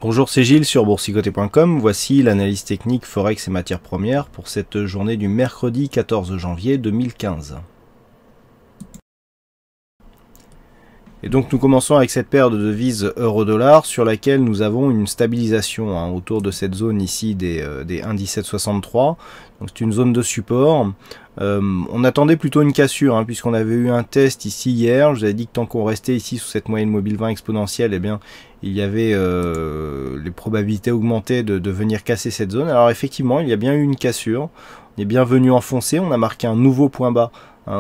Bonjour, c'est Gilles sur boursicoté.com. Voici l'analyse technique Forex et matières premières pour cette journée du mercredi 14 janvier 2015. Et donc nous commençons avec cette paire de devises euro-dollar sur laquelle nous avons une stabilisation autour de cette zone ici des 1,1763. Donc c'est une zone de support. On attendait plutôt une cassure puisqu'on avait eu un test ici hier. Je vous avais dit que tant qu'on restait ici sous cette moyenne mobile 20 exponentielle, eh bien il y avait les probabilités augmentées de venir casser cette zone. Alors effectivement, il y a bien eu une cassure. On est bien venu enfoncer. On a marqué un nouveau point bas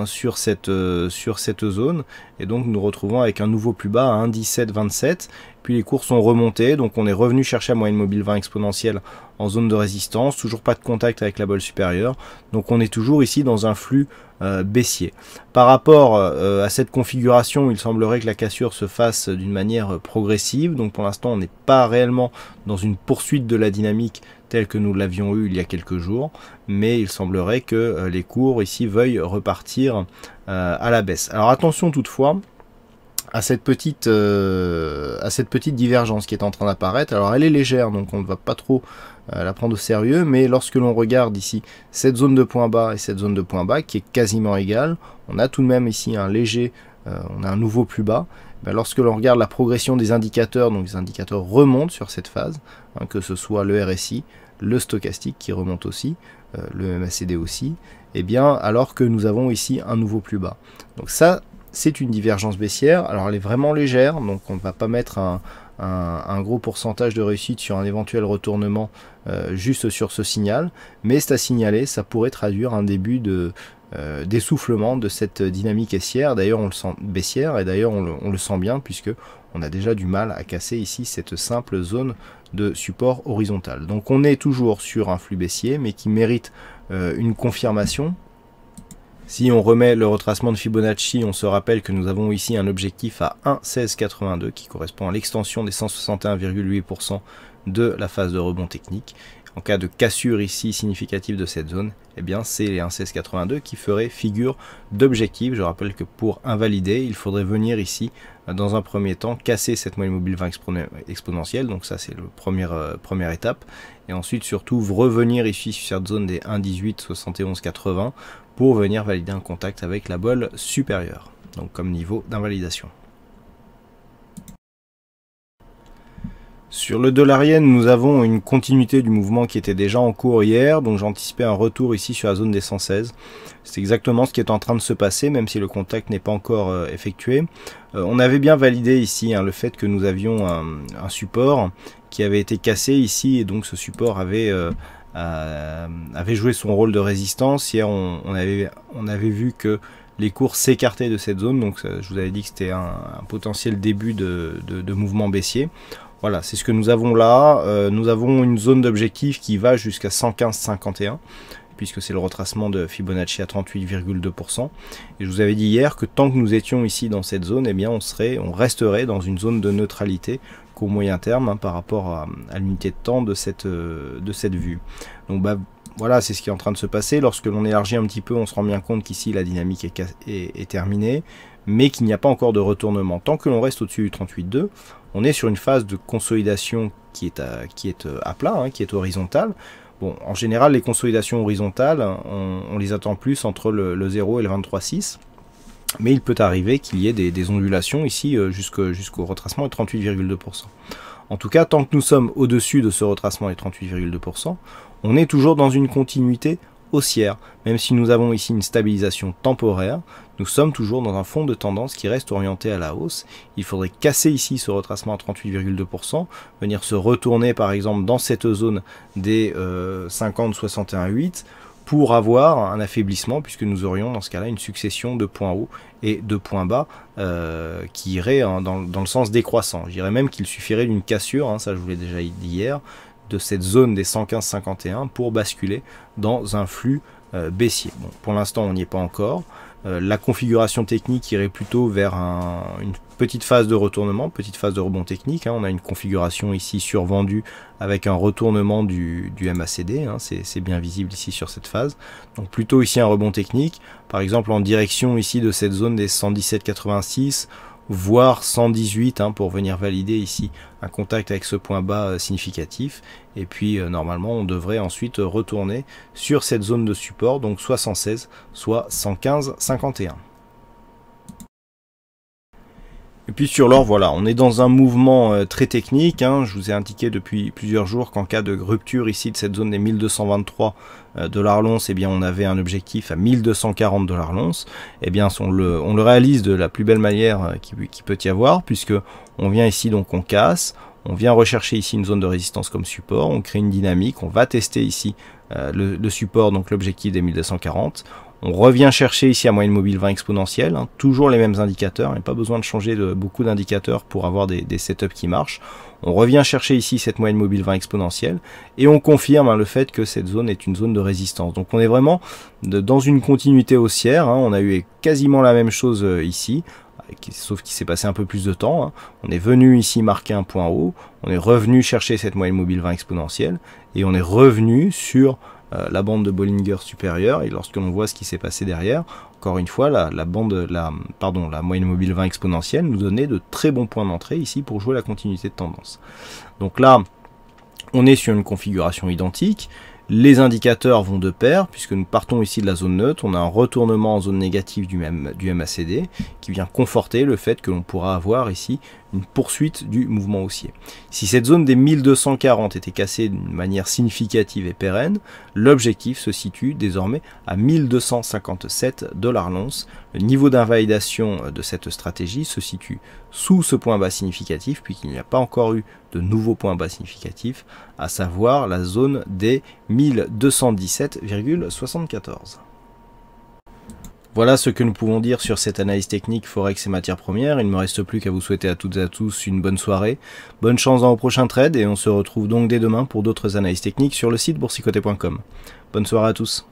sur cette zone, et donc nous retrouvons avec un nouveau plus bas à 1,1727. Puis les cours sont remontés, donc on est revenu chercher la moyenne mobile 20 exponentielle en zone de résistance, toujours pas de contact avec la bolle supérieure, donc on est toujours ici dans un flux baissier. Par rapport à cette configuration, il semblerait que la cassure se fasse d'une manière progressive, donc pour l'instant on n'est pas réellement dans une poursuite de la dynamique telle que nous l'avions eu il y a quelques jours, mais il semblerait que les cours ici veuillent repartir à la baisse. Alors attention toutefois à cette petite divergence qui est en train d'apparaître. Alors elle est légère, donc on ne va pas trop la prendre au sérieux, mais lorsque l'on regarde ici cette zone de point bas et cette zone de point bas qui est quasiment égale, on a tout de même ici un léger, on a un nouveau plus bas. Lorsque l'on regarde la progression des indicateurs, donc les indicateurs remontent sur cette phase, que ce soit le RSI, le stochastique qui remonte aussi, le MACD aussi, et bien alors que nous avons ici un nouveau plus bas. Donc ça, c'est une divergence baissière. Alors elle est vraiment légère, donc on ne va pas mettre un gros pourcentage de réussite sur un éventuel retournement juste sur ce signal, mais c'est à signaler, ça pourrait traduire un début d'essoufflement de cette dynamique haissière. D'ailleurs on le sent baissière, et d'ailleurs on le sent bien puisque on a déjà du mal à casser ici cette simple zone de support horizontal. Donc on est toujours sur un flux baissier, mais qui mérite une confirmation. Si on remet le retracement de Fibonacci, on se rappelle que nous avons ici un objectif à 1,1682 qui correspond à l'extension des 161,8% de la phase de rebond technique. En cas de cassure ici significative de cette zone, eh bien c'est les 1,1682 qui feraient figure d'objectif. Je rappelle que pour invalider, il faudrait venir ici dans un premier temps casser cette moyenne mobile 20 exponentielle, donc ça c'est la première étape, et ensuite surtout revenir ici sur cette zone des 1,187180 pour venir valider un contact avec la bolle supérieure, donc comme niveau d'invalidation. Sur le dollar yen, nous avons une continuité du mouvement qui était déjà en cours hier, donc j'anticipais un retour ici sur la zone des 116. C'est exactement ce qui est en train de se passer, même si le contact n'est pas encore effectué. On avait bien validé ici le fait que nous avions un support qui avait été cassé ici, et donc ce support avait joué son rôle de résistance. Hier, on avait vu que les cours s'écartaient de cette zone, donc je vous avais dit que c'était un potentiel début de mouvement baissier. Voilà, c'est ce que nous avons là. Nous avons une zone d'objectif qui va jusqu'à 115,51, puisque c'est le retracement de Fibonacci à 38,2%. Et je vous avais dit hier que tant que nous étions ici dans cette zone, eh bien on resterait dans une zone de neutralité qu'au moyen terme par rapport à l'unité de temps de cette vue. Donc voilà, c'est ce qui est en train de se passer. Lorsque l'on élargit un petit peu, on se rend bien compte qu'ici la dynamique est terminée, mais qu'il n'y a pas encore de retournement. Tant que l'on reste au-dessus du 38,2, on est sur une phase de consolidation qui est à plat, qui est horizontale. Bon, en général, les consolidations horizontales, on les attend plus entre le 0 et le 23,6. Mais il peut arriver qu'il y ait des ondulations ici jusqu'au retracement de 38,2%. En tout cas, tant que nous sommes au-dessus de ce retracement des 38,2%, on est toujours dans une continuité haussière. Même si nous avons ici une stabilisation temporaire, nous sommes toujours dans un fond de tendance qui reste orienté à la hausse. Il faudrait casser ici ce retracement à 38,2%, venir se retourner par exemple dans cette zone des 50,61,8 pour avoir un affaiblissement, puisque nous aurions dans ce cas-là une succession de points hauts et de points bas qui iraient dans le sens décroissant. Je dirais même qu'il suffirait d'une cassure, ça je vous l'ai déjà dit hier, de cette zone des 115,51 pour basculer dans un flux baissier. Bon, pour l'instant on n'y est pas encore. La configuration technique irait plutôt vers une petite phase de retournement, petite phase de rebond technique. On a une configuration ici survendue avec un retournement du MACD, c'est bien visible ici sur cette phase. Donc plutôt ici un rebond technique, par exemple en direction ici de cette zone des 117,86 voire 118 pour venir valider ici un contact avec ce point bas significatif. Et puis normalement on devrait ensuite retourner sur cette zone de support, donc soit 116, soit 115,51. Et puis sur l'or, voilà, on est dans un mouvement très technique. Je vous ai indiqué depuis plusieurs jours qu'en cas de rupture ici de cette zone des 1223 $ l'once, eh bien on avait un objectif à 1240 $ l'once. Eh bien on le réalise de la plus belle manière qui peut y avoir, puisque on vient ici, donc on casse, on vient rechercher ici une zone de résistance comme support, on crée une dynamique, on va tester ici le support, donc l'objectif des 1240. On revient chercher ici à moyenne mobile 20 exponentielle, toujours les mêmes indicateurs, il n'y a pas besoin de changer beaucoup d'indicateurs pour avoir des setups qui marchent. On revient chercher ici cette moyenne mobile 20 exponentielle et on confirme le fait que cette zone est une zone de résistance. Donc on est vraiment dans une continuité haussière, on a eu quasiment la même chose ici, sauf qu'il s'est passé un peu plus de temps. On est venu ici marquer un point haut, on est revenu chercher cette moyenne mobile 20 exponentielle et on est revenu sur la bande de Bollinger supérieure, et lorsque l'on voit ce qui s'est passé derrière, encore une fois, la moyenne mobile 20 exponentielle nous donnait de très bons points d'entrée ici pour jouer la continuité de tendance. Donc là, on est sur une configuration identique. Les indicateurs vont de pair, puisque nous partons ici de la zone neutre, on a un retournement en zone négative du MACD qui vient conforter le fait que l'on pourra avoir ici une poursuite du mouvement haussier. Si cette zone des 1240 était cassée d'une manière significative et pérenne, l'objectif se situe désormais à 1257 $ l'once. Le niveau d'invalidation de cette stratégie se situe sous ce point bas significatif, puisqu'il n'y a pas encore eu de nouveau point bas significatif, à savoir la zone des 1217,74. Voilà ce que nous pouvons dire sur cette analyse technique Forex et matières premières. Il ne me reste plus qu'à vous souhaiter à toutes et à tous une bonne soirée, bonne chance dans vos prochains trades, et on se retrouve donc dès demain pour d'autres analyses techniques sur le site boursicoté.com. Bonne soirée à tous.